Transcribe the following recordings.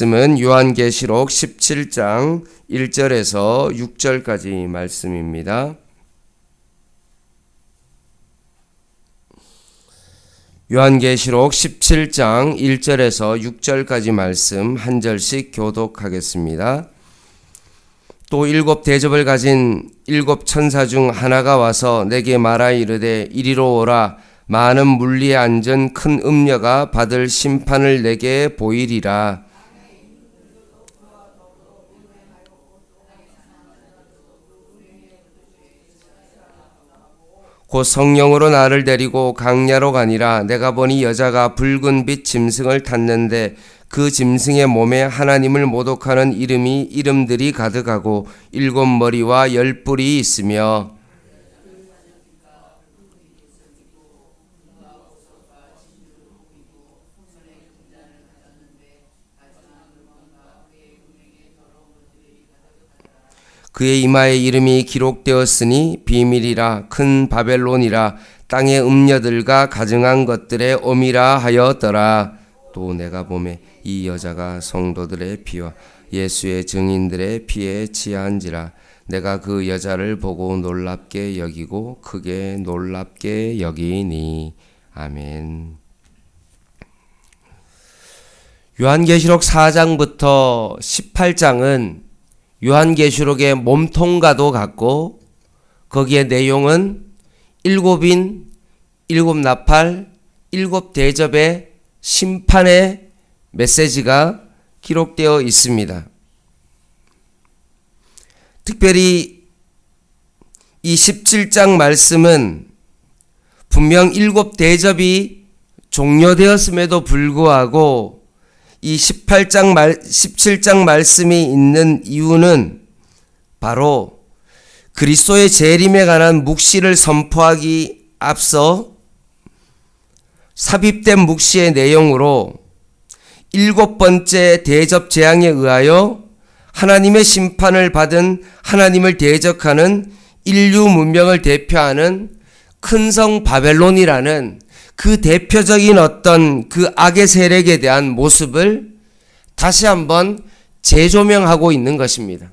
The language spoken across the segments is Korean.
말씀은 요한계시록 17장 1절에서 6절까지 말씀입니다. 요한계시록 17장 1절에서 6절까지 말씀 한 절씩 교독하겠습니다. 또 일곱 대접을 가진 일곱 천사 중 하나가 와서 내게 말하 이르되 이리로 오라. 많은 물리에 앉은 큰 음녀가 받을 심판을 내게 보이리라. 곧 성령으로 나를 데리고 강야로 가니라. 내가 보니 여자가 붉은 빛 짐승을 탔는데 그 짐승의 몸에 하나님을 모독하는 이름들이 가득하고 일곱 머리와 열 뿔이 있으며 그의 이마에 이름이 기록되었으니 비밀이라 큰 바벨론이라 땅의 음녀들과 가증한 것들의 엄이라 하였더라. 또 내가 보매 이 여자가 성도들의 피와 예수의 증인들의 피에 취한지라. 내가 그 여자를 보고 놀랍게 여기고 크게 놀랍게 여기니. 아멘. 요한계시록 4장부터 18장은 요한계시록의 몸통과도 같고 거기에 내용은 일곱인, 일곱 나팔, 일곱 대접의 심판의 메시지가 기록되어 있습니다. 특별히 이 17장 말씀은 분명 일곱 대접이 종료되었음에도 불구하고 이 17장 말씀이 있는 이유는 바로 그리스도의 재림에 관한 묵시를 선포하기 앞서 삽입된 묵시의 내용으로 일곱 번째 대접 재앙에 의하여 하나님의 심판을 받은 하나님을 대적하는 인류 문명을 대표하는 큰 성 바벨론이라는 그 대표적인 어떤 그 악의 세력에 대한 모습을 다시 한번 재조명하고 있는 것입니다.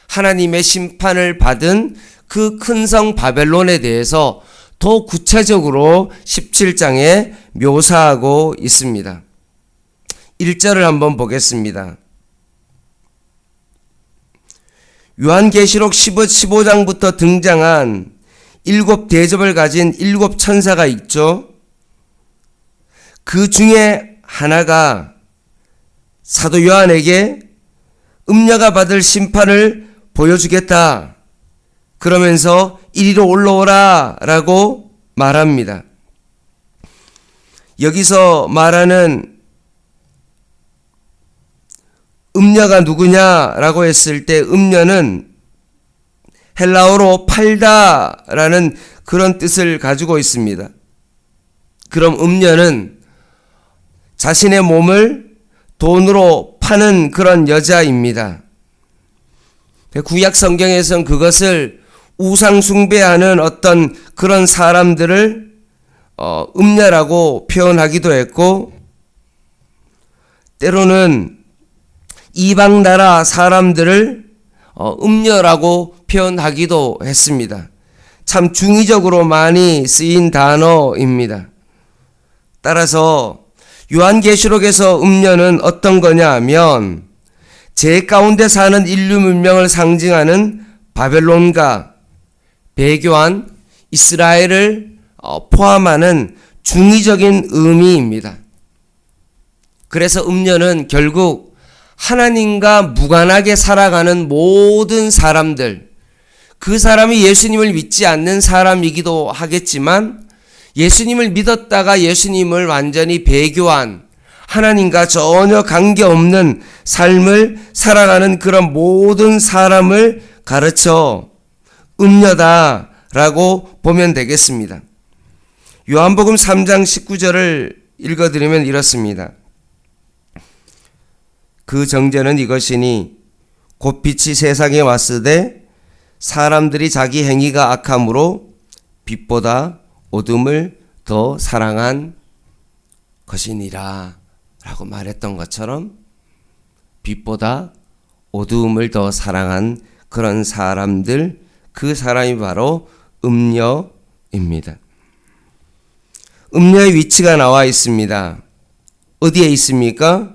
하나님의 심판을 받은 그 큰 성 바벨론에 대해서 더 구체적으로 17장에 묘사하고 있습니다. 1절을 한번 보겠습니다. 요한계시록 15장부터 등장한 일곱 대접을 가진 일곱 천사가 있죠. 그 중에 하나가 사도 요한에게 음녀가 받을 심판을 보여주겠다. 그러면서 이리로 올라오라 라고 말합니다. 여기서 말하는 음녀가 누구냐라고 했을 때 음녀는 헬라어로 팔다라는 그런 뜻을 가지고 있습니다. 그럼 음녀는 자신의 몸을 돈으로 파는 그런 여자입니다. 구약 성경에서는 그것을 우상 숭배하는 어떤 그런 사람들을 음녀라고 표현하기도 했고 때로는 이방 나라 사람들을 음녀라고 표현하기도 했습니다. 참 중의적으로 많이 쓰인 단어입니다. 따라서 요한계시록에서 음녀는 어떤 거냐 하면 제 가운데 사는 인류 문명을 상징하는 바벨론과 배교한 이스라엘을 포함하는 중의적인 의미입니다. 그래서 음녀는 결국 하나님과 무관하게 살아가는 모든 사람들, 그 사람이 예수님을 믿지 않는 사람이기도 하겠지만 예수님을 믿었다가 예수님을 완전히 배교한 하나님과 전혀 관계없는 삶을 살아가는 그런 모든 사람을 가르쳐 음녀다라고 보면 되겠습니다. 요한복음 3장 19절을 읽어드리면 이렇습니다. 그 정죄는 이것이니 곧 빛이 세상에 왔으되 사람들이 자기 행위가 악함으로 빛보다 어둠을 더 사랑한 것이니라 라고 말했던 것처럼 빛보다 어두움을 더 사랑한 그런 사람들, 그 사람이 바로 음녀입니다. 음녀의 위치가 나와 있습니다. 어디에 있습니까?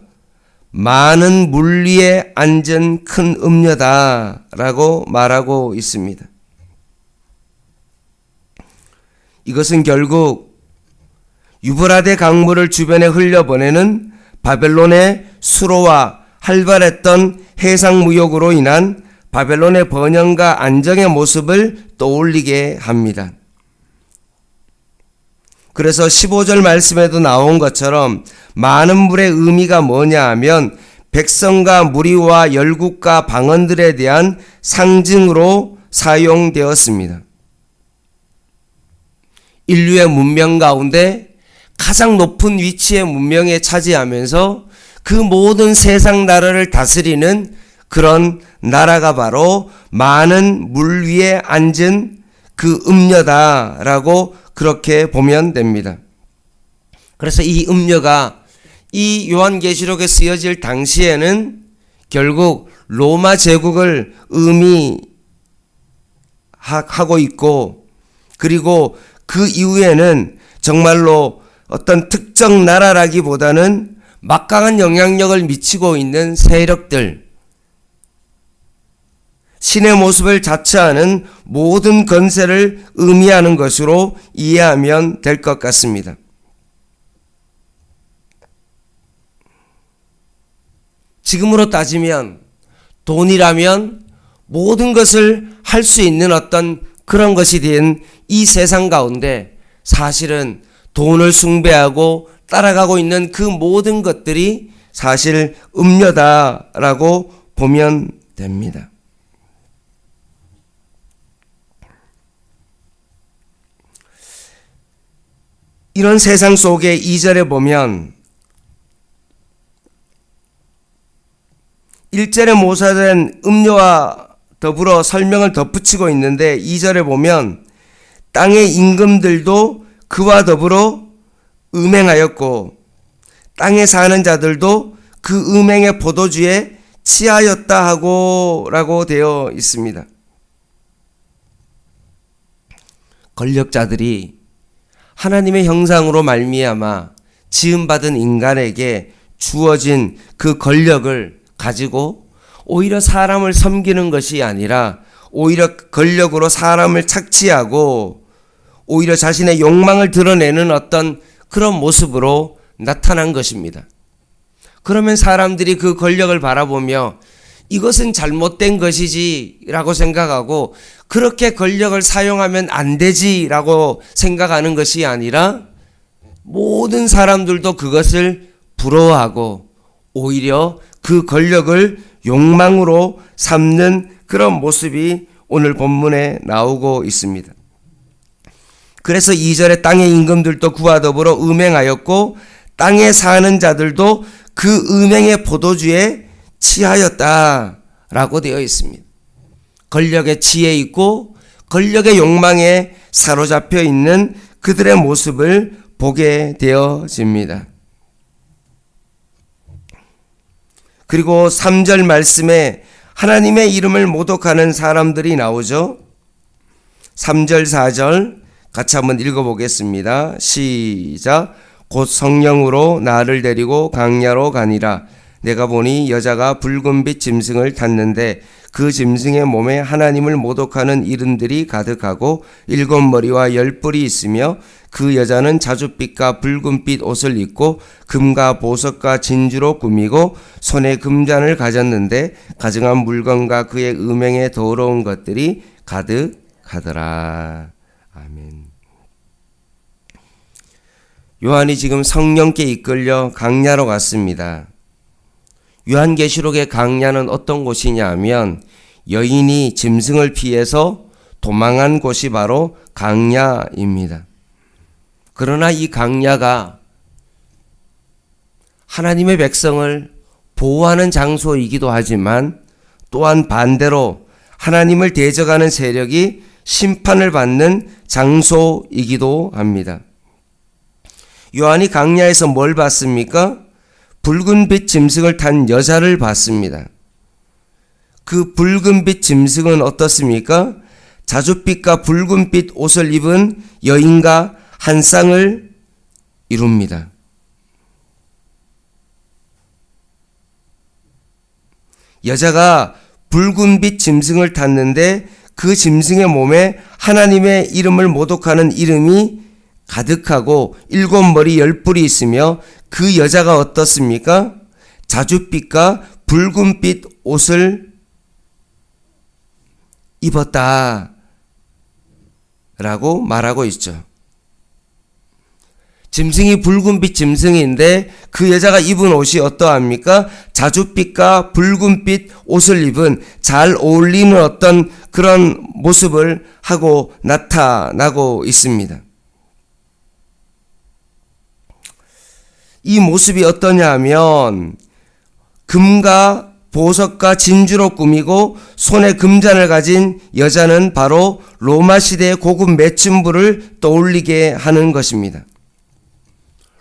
많은 물 위에 앉은 큰 음녀다라고 말하고 있습니다. 이것은 결국 유브라데 강물을 주변에 흘려보내는 바벨론의 수로와 활발했던 해상무역으로 인한 바벨론의 번영과 안정의 모습을 떠올리게 합니다. 그래서 15절 말씀에도 나온 것처럼 많은 물의 의미가 뭐냐 하면 백성과 무리와 열국과 방언들에 대한 상징으로 사용되었습니다. 인류의 문명 가운데 가장 높은 위치의 문명에 차지하면서 그 모든 세상 나라를 다스리는 그런 나라가 바로 많은 물 위에 앉은 그 음녀다라고 그렇게 보면 됩니다. 그래서 이 음녀가 이 요한계시록에 쓰여질 당시에는 결국 로마 제국을 의미하고 있고, 그리고 그 이후에는 정말로 어떤 특정 나라라기보다는 막강한 영향력을 미치고 있는 세력들, 신의 모습을 자처하는 모든 권세를 의미하는 것으로 이해하면 될 것 같습니다. 지금으로 따지면 돈이라면 모든 것을 할 수 있는 어떤 그런 것이 된 이 세상 가운데 사실은 돈을 숭배하고 따라가고 있는 그 모든 것들이 사실 음녀다라고 보면 됩니다. 이런 세상 속에 2절에 보면 1절에 모사된 음료와 더불어 설명을 덧붙이고 있는데 2절에 보면 땅의 임금들도 그와 더불어 음행하였고 땅에 사는 자들도 그 음행의 포도주에 취하였다 하고 라고 되어 있습니다. 권력자들이 하나님의 형상으로 말미암아 지음받은 인간에게 주어진 그 권력을 가지고 오히려 사람을 섬기는 것이 아니라 오히려 권력으로 사람을 착취하고 오히려 자신의 욕망을 드러내는 어떤 그런 모습으로 나타난 것입니다. 그러면 사람들이 그 권력을 바라보며 이것은 잘못된 것이지 라고 생각하고 그렇게 권력을 사용하면 안 되지 라고 생각하는 것이 아니라 모든 사람들도 그것을 부러워하고 오히려 그 권력을 욕망으로 삼는 그런 모습이 오늘 본문에 나오고 있습니다. 그래서 2절에 땅의 임금들도 그와 더불어 음행하였고 땅에 사는 자들도 그 음행의 포도주에 취하였다라고 되어 있습니다. 권력의 지혜에 있고 권력의 욕망에 사로잡혀 있는 그들의 모습을 보게 되어집니다. 그리고 3절 말씀에 하나님의 이름을 모독하는 사람들이 나오죠. 3절 4절 같이 한번 읽어보겠습니다. 시작. 곧 성령으로 나를 데리고 강야로 가니라. 내가 보니 여자가 붉은빛 짐승을 탔는데 그 짐승의 몸에 하나님을 모독하는 이름들이 가득하고 7머리와 10뿔이 있으며 그 여자는 자줏빛과 붉은빛 옷을 입고 금과 보석과 진주로 꾸미고 손에 금잔을 가졌는데 가증한 물건과 그의 음행에 더러운 것들이 가득하더라. 아멘. 요한이 지금 성령께 이끌려 강야로 갔습니다. 요한계시록의 강야는 어떤 곳이냐 하면 여인이 짐승을 피해서 도망한 곳이 바로 강야입니다. 그러나 이 강야가 하나님의 백성을 보호하는 장소이기도 하지만 또한 반대로 하나님을 대적하는 세력이 심판을 받는 장소이기도 합니다. 요한이 강야에서 뭘 봤습니까? 붉은빛 짐승을 탄 여자를 봤습니다. 그 붉은빛 짐승은 어떻습니까? 자줏빛과 붉은빛 옷을 입은 여인과 한 쌍을 이룹니다. 여자가 붉은빛 짐승을 탔는데 그 짐승의 몸에 하나님의 이름을 모독하는 이름이 가득하고 7머리 10뿔이 있으며 그 여자가 어떻습니까? 자줏빛과 붉은빛 옷을 입었다 라고 말하고 있죠. 짐승이 붉은빛 짐승인데 그 여자가 입은 옷이 어떠합니까? 자줏빛과 붉은빛 옷을 입은 잘 어울리는 어떤 그런 모습을 하고 나타나고 있습니다. 이 모습이 어떠냐 하면 금과 보석과 진주로 꾸미고 손에 금잔을 가진 여자는 바로 로마 시대의 고급 매춘부를 떠올리게 하는 것입니다.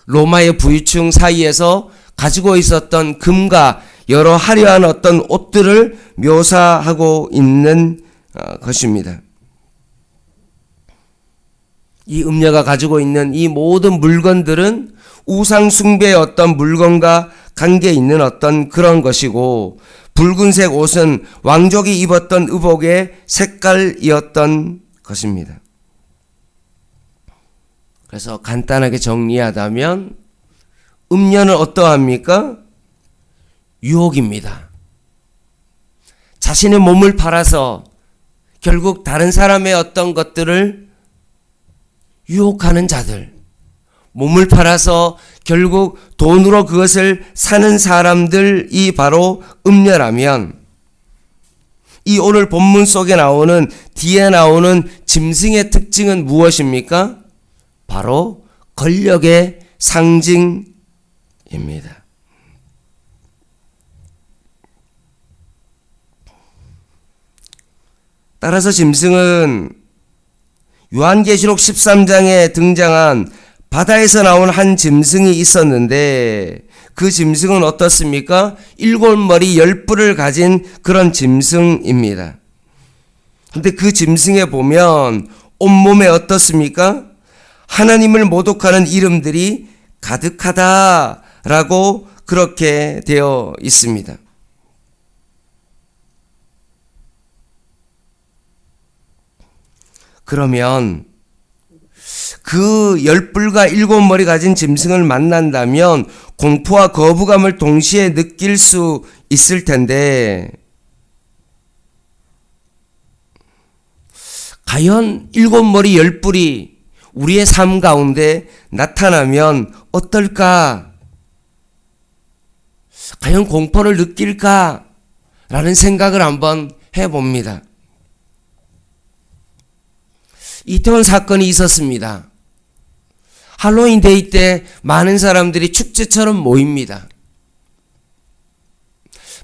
로마의 부유층 사이에서 가지고 있었던 금과 여러 화려한 어떤 옷들을 묘사하고 있는 것입니다. 이 음녀가 가지고 있는 이 모든 물건들은 우상 숭배의 어떤 물건과 관계 있는 어떤 그런 것이고, 붉은색 옷은 왕족이 입었던 의복의 색깔이었던 것입니다. 그래서 간단하게 정리하자면 음녀는 어떠합니까? 유혹입니다. 자신의 몸을 팔아서 결국 다른 사람의 어떤 것들을 유혹하는 자들, 몸을 팔아서 결국 돈으로 그것을 사는 사람들이 바로 음녀라면, 이 오늘 본문 속에 나오는 뒤에 나오는 짐승의 특징은 무엇입니까? 바로 권력의 상징입니다. 따라서 짐승은 요한계시록 13장에 등장한 바다에서 나온 한 짐승이 있었는데, 그 짐승은 어떻습니까? 7머리 10뿔을 가진 그런 짐승입니다. 근데 그 짐승에 보면 온몸에 어떻습니까? 하나님을 모독하는 이름들이 가득하다라고 그렇게 되어 있습니다. 그러면 그 10뿔과 7머리 가진 짐승을 만난다면 공포와 거부감을 동시에 느낄 수 있을 텐데, 과연 7머리 10뿔이 우리의 삶 가운데 나타나면 어떨까? 과연 공포를 느낄까? 라는 생각을 한번 해봅니다. 이태원 사건이 있었습니다. 할로윈 데이 때 많은 사람들이 축제처럼 모입니다.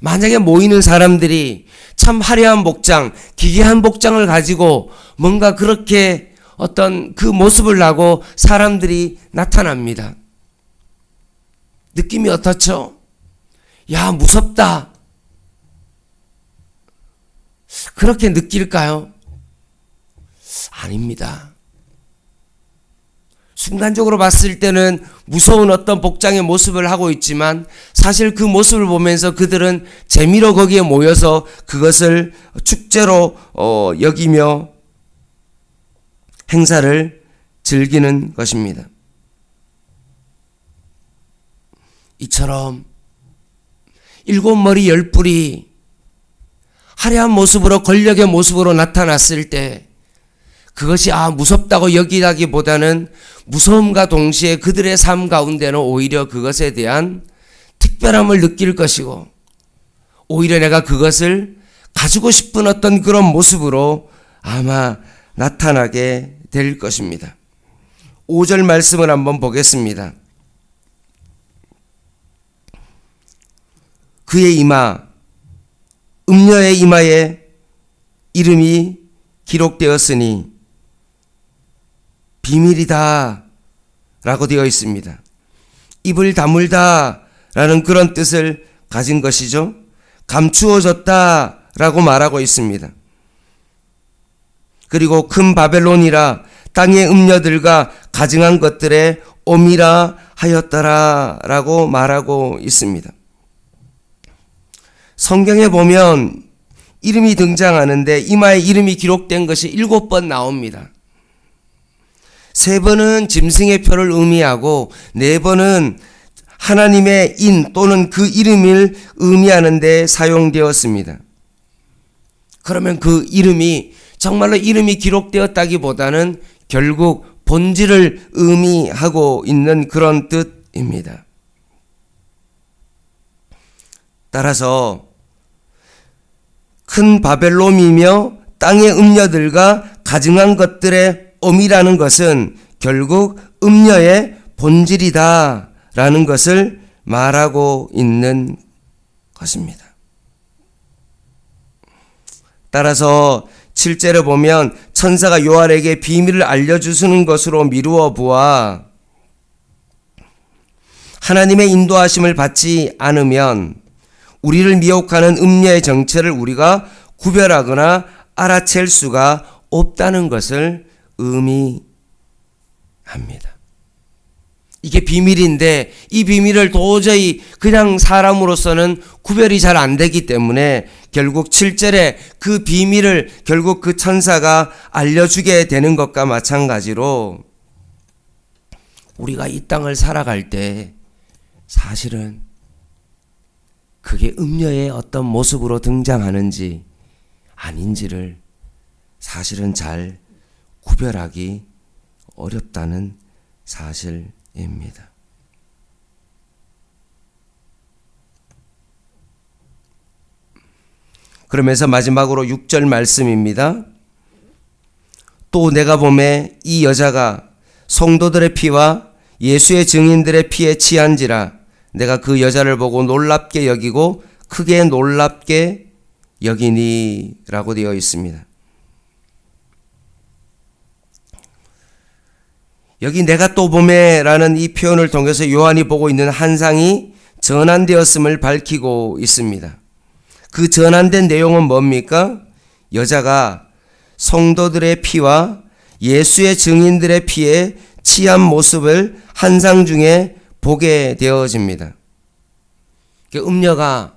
만약에 모이는 사람들이 참 화려한 복장, 기괴한 복장을 가지고 뭔가 그렇게 어떤 그 모습을 하고 사람들이 나타납니다. 느낌이 어떻죠? 야, 무섭다. 그렇게 느낄까요? 아닙니다. 순간적으로 봤을 때는 무서운 어떤 복장의 모습을 하고 있지만, 사실 그 모습을 보면서 그들은 재미로 거기에 모여서 그것을 축제로 여기며 행사를 즐기는 것입니다. 이처럼 7머리 10뿔이 화려한 모습으로, 권력의 모습으로 나타났을 때 그것이 무섭다고 여기다기보다는 무서움과 동시에 그들의 삶 가운데는 오히려 그것에 대한 특별함을 느낄 것이고, 오히려 내가 그것을 가지고 싶은 어떤 그런 모습으로 아마 나타나게 될 것입니다. 5절 말씀을 한번 보겠습니다. 그의 이마, 음녀의 이마에 이름이 기록되었으니 비밀이다 라고 되어 있습니다. 입을 다물다 라는 그런 뜻을 가진 것이죠. 감추어졌다라고 말하고 있습니다. 그리고 큰 바벨론이라 땅의 음녀들과 가증한 것들의 오미라 하였더라라고 말하고 있습니다. 성경에 보면 이름이 등장하는데 이마에 이름이 기록된 것이 7번 나옵니다. 3번은 짐승의 표를 의미하고 4번은 하나님의 인 또는 그 이름을 의미하는 데 사용되었습니다. 그러면 그 이름이 정말로 이름이 기록되었다기보다는 결국 본질을 의미하고 있는 그런 뜻입니다. 따라서 큰 바벨론이며 땅의 음녀들과 가증한 것들의 엄이라는 것은 결국 음녀의 본질이다라는 것을 말하고 있는 것입니다. 따라서 7절에 보면 천사가 요한에게 비밀을 알려주시는 것으로 미루어 보아 하나님의 인도하심을 받지 않으면 우리를 미혹하는 음녀의 정체를 우리가 구별하거나 알아챌 수가 없다는 것을 의미합니다. 이게 비밀인데 이 비밀을 도저히 그냥 사람으로서는 구별이 잘 안 되기 때문에 결국 7절에 그 비밀을 결국 그 천사가 알려주게 되는 것과 마찬가지로 우리가 이 땅을 살아갈 때 사실은 그게 음녀의 어떤 모습으로 등장하는지 아닌지를 사실은 잘 구별하기 어렵다는 사실입니다. 그러면서 마지막으로 6절 말씀입니다. 또 내가 보매 이 여자가 성도들의 피와 예수의 증인들의 피에 취한지라 내가 그 여자를 보고 놀랍게 여기고 크게 놀랍게 여기니 라고 되어 있습니다. 여기 내가 또 보매 라는 이 표현을 통해서 요한이 보고 있는 환상이 전환되었음을 밝히고 있습니다. 그 전환된 내용은 뭡니까? 여자가 성도들의 피와 예수의 증인들의 피에 취한 모습을 환상 중에 보게 되어집니다. 음녀가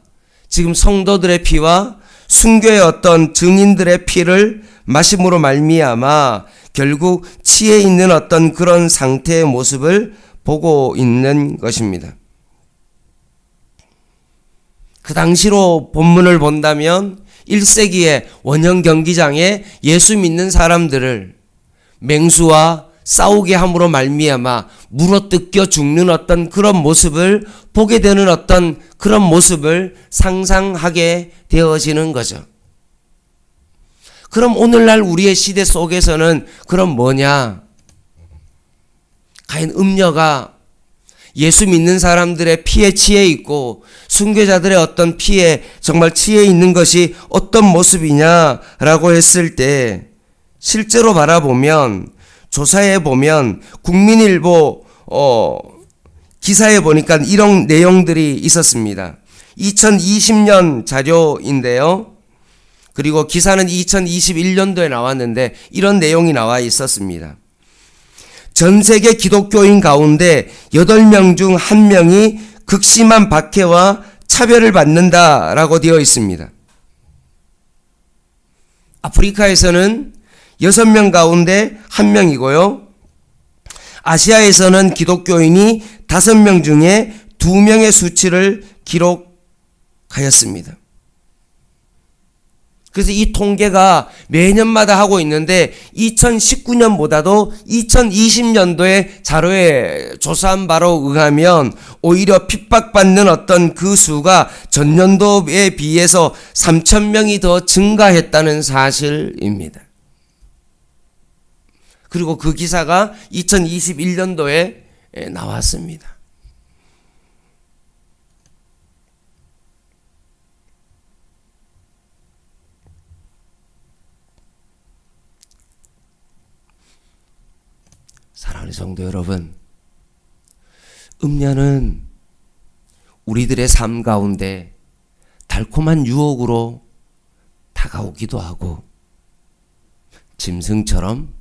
지금 성도들의 피와 순교의 어떤 증인들의 피를 마심으로 말미암아 결국 취해 있는 어떤 그런 상태의 모습을 보고 있는 것입니다. 그 당시로 본문을 본다면 1세기의 원형 경기장에 예수 믿는 사람들을 맹수와 싸우게 함으로 말미암아 물어뜯겨 죽는 어떤 그런 모습을 보게 되는 어떤 그런 모습을 상상하게 되어지는 거죠. 그럼 오늘날 우리의 시대 속에서는 그럼 뭐냐? 과연 음녀가 예수 믿는 사람들의 피에 취해 있고 순교자들의 어떤 피에 정말 취해 있는 것이 어떤 모습이냐라고 했을 때 실제로 바라보면 조사해 보면 국민일보 기사에 보니까 이런 내용들이 있었습니다. 2020년 자료인데요. 그리고 기사는 2021년도에 나왔는데 이런 내용이 나와 있었습니다. 전 세계 기독교인 가운데 8명 중 1명이 극심한 박해와 차별을 받는다라고 되어 있습니다. 아프리카에서는 6명 가운데 1명이고요. 아시아에서는 기독교인이 5명 중에 2명의 수치를 기록하였습니다. 그래서 이 통계가 매년마다 하고 있는데 2019년보다도 2020년도에 자료에 조사한 바로 의하면 오히려 핍박받는 어떤 그 수가 전년도에 비해서 3,000명이 더 증가했다는 사실입니다. 그리고 그 기사가 2021년도에 나왔습니다. 사랑하는 성도 여러분, 음녀는 우리들의 삶 가운데 달콤한 유혹으로 다가오기도 하고, 짐승처럼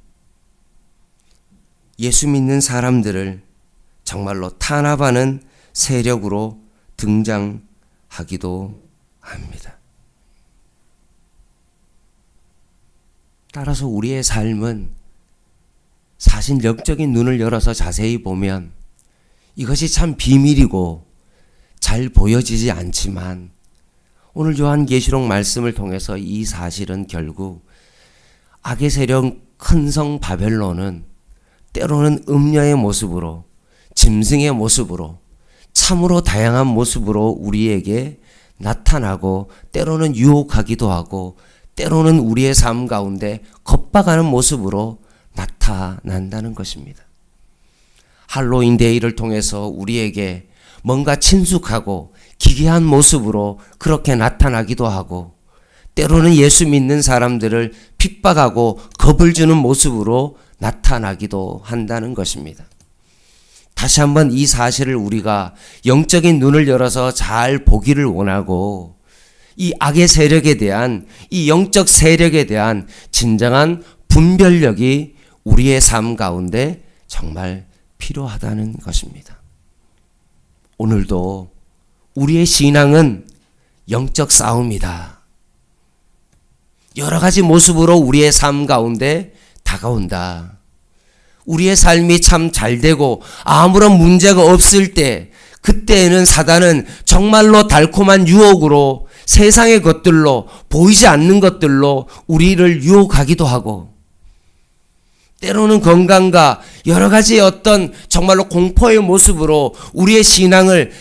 예수 믿는 사람들을 정말로 탄압하는 세력으로 등장하기도 합니다. 따라서 우리의 삶은 사실 영적인 눈을 열어서 자세히 보면 이것이 참 비밀이고 잘 보여지지 않지만, 오늘 요한계시록 말씀을 통해서 이 사실은 결국 악의 세력 큰 성 바벨론은 때로는 음녀의 모습으로, 짐승의 모습으로, 참으로 다양한 모습으로 우리에게 나타나고, 때로는 유혹하기도 하고, 때로는 우리의 삶 가운데 겁박하는 모습으로 나타난다는 것입니다. 할로윈 데이를 통해서 우리에게 뭔가 친숙하고 기괴한 모습으로 그렇게 나타나기도 하고, 때로는 예수 믿는 사람들을 핍박하고 겁을 주는 모습으로 나타나기도 한다는 것입니다. 다시 한번 이 사실을 우리가 영적인 눈을 열어서 잘 보기를 원하고, 이 악의 세력에 대한, 이 영적 세력에 대한 진정한 분별력이 우리의 삶 가운데 정말 필요하다는 것입니다. 오늘도 우리의 신앙은 영적 싸움이다. 여러 가지 모습으로 우리의 삶 가운데 다가온다. 우리의 삶이 참 잘되고 아무런 문제가 없을 때, 그때에는 사단은 정말로 달콤한 유혹으로, 세상의 것들로, 보이지 않는 것들로 우리를 유혹하기도 하고, 때로는 건강과 여러 가지 어떤 정말로 공포의 모습으로 우리의 신앙을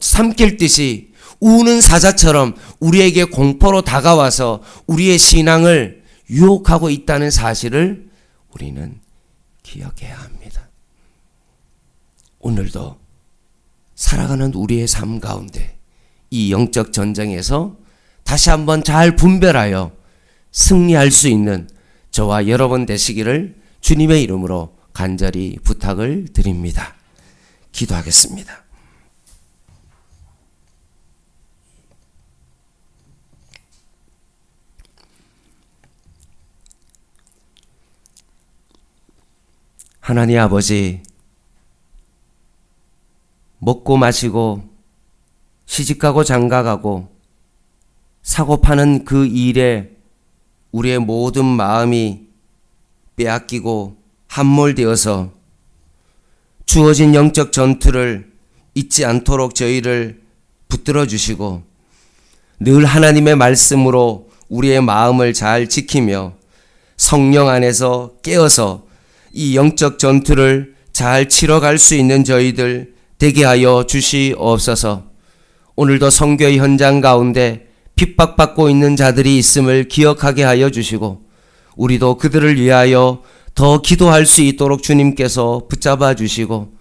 삼킬 듯이 우는 사자처럼 우리에게 공포로 다가와서 우리의 신앙을 유혹하고 있다는 사실을 우리는 기억해야 합니다. 오늘도 살아가는 우리의 삶 가운데 이 영적 전쟁에서 다시 한번 잘 분별하여 승리할 수 있는 저와 여러분 되시기를 주님의 이름으로 간절히 부탁을 드립니다. 기도하겠습니다. 하나님 아버지, 먹고 마시고 시집가고 장가가고 사고 파는 그 일에 우리의 모든 마음이 빼앗기고 함몰되어서 주어진 영적 전투를 잊지 않도록 저희를 붙들어 주시고, 늘 하나님의 말씀으로 우리의 마음을 잘 지키며 성령 안에서 깨어서 이 영적 전투를 잘 치러갈 수 있는 저희들 되게 하여 주시옵소서. 오늘도 선교의 현장 가운데 핍박받고 있는 자들이 있음을 기억하게 하여 주시고, 우리도 그들을 위하여 더 기도할 수 있도록 주님께서 붙잡아 주시고,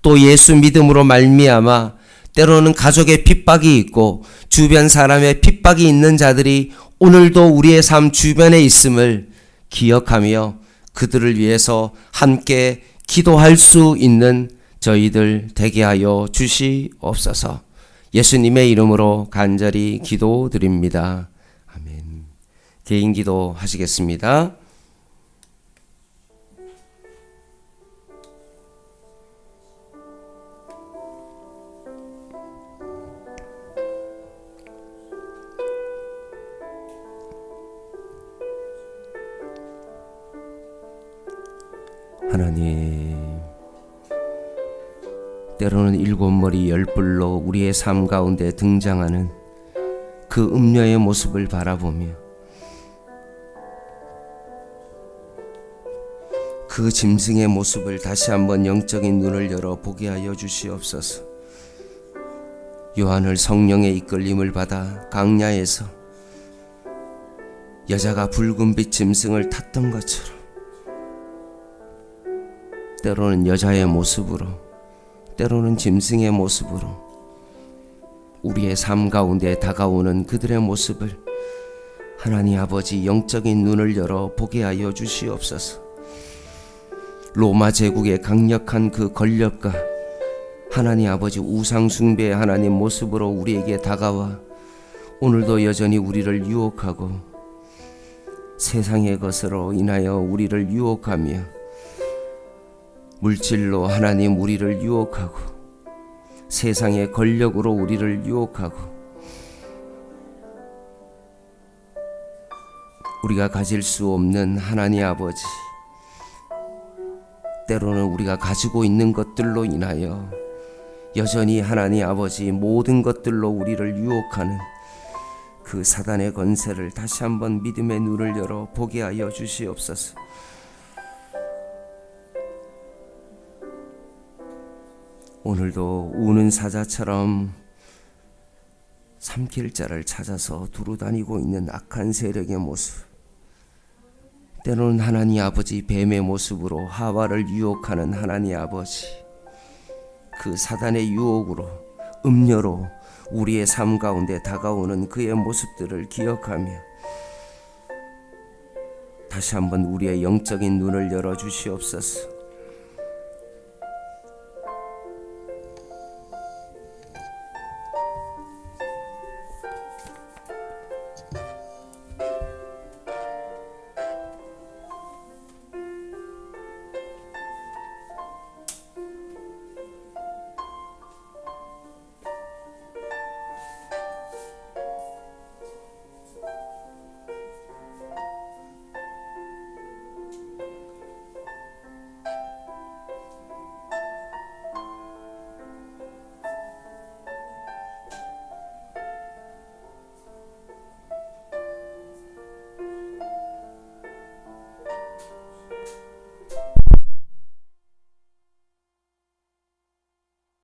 또 예수 믿음으로 말미암아 때로는 가족의 핍박이 있고 주변 사람의 핍박이 있는 자들이 오늘도 우리의 삶 주변에 있음을 기억하며 그들을 위해서 함께 기도할 수 있는 저희들 되게 하여 주시옵소서. 예수님의 이름으로 간절히 기도드립니다. 아멘. 개인 기도 하시겠습니다. 하나님, 때로는 일곱 머리 열 뿔로 우리의 삶 가운데 등장하는 그 음녀의 모습을 바라보며 그 짐승의 모습을 다시 한번 영적인 눈을 열어 보게 하여 주시옵소서. 요한을 성령의 이끌림을 받아 강야에서 여자가 붉은빛 짐승을 탔던 것처럼 때로는 여자의 모습으로, 때로는 짐승의 모습으로 우리의 삶 가운데 다가오는 그들의 모습을 하나님 아버지 영적인 눈을 열어 보게 하여 주시옵소서. 로마 제국의 강력한 그 권력과 하나님 아버지 우상 숭배의 하나님 모습으로 우리에게 다가와 오늘도 여전히 우리를 유혹하고 세상의 것으로 인하여 우리를 유혹하며 물질로 하나님 우리를 유혹하고 세상의 권력으로 우리를 유혹하고 우리가 가질 수 없는 하나님 아버지, 때로는 우리가 가지고 있는 것들로 인하여 여전히 하나님 아버지 모든 것들로 우리를 유혹하는 그 사단의 권세를 다시 한번 믿음의 눈을 열어 보게 하여 주시옵소서. 오늘도 우는 사자처럼 삼킬 자를 찾아서 두루다니고 있는 악한 세력의 모습, 때로는 하나님 아버지 뱀의 모습으로 하와를 유혹하는 하나님 아버지, 그 사단의 유혹으로 음료로 우리의 삶 가운데 다가오는 그의 모습들을 기억하며 다시 한번 우리의 영적인 눈을 열어 주시옵소서.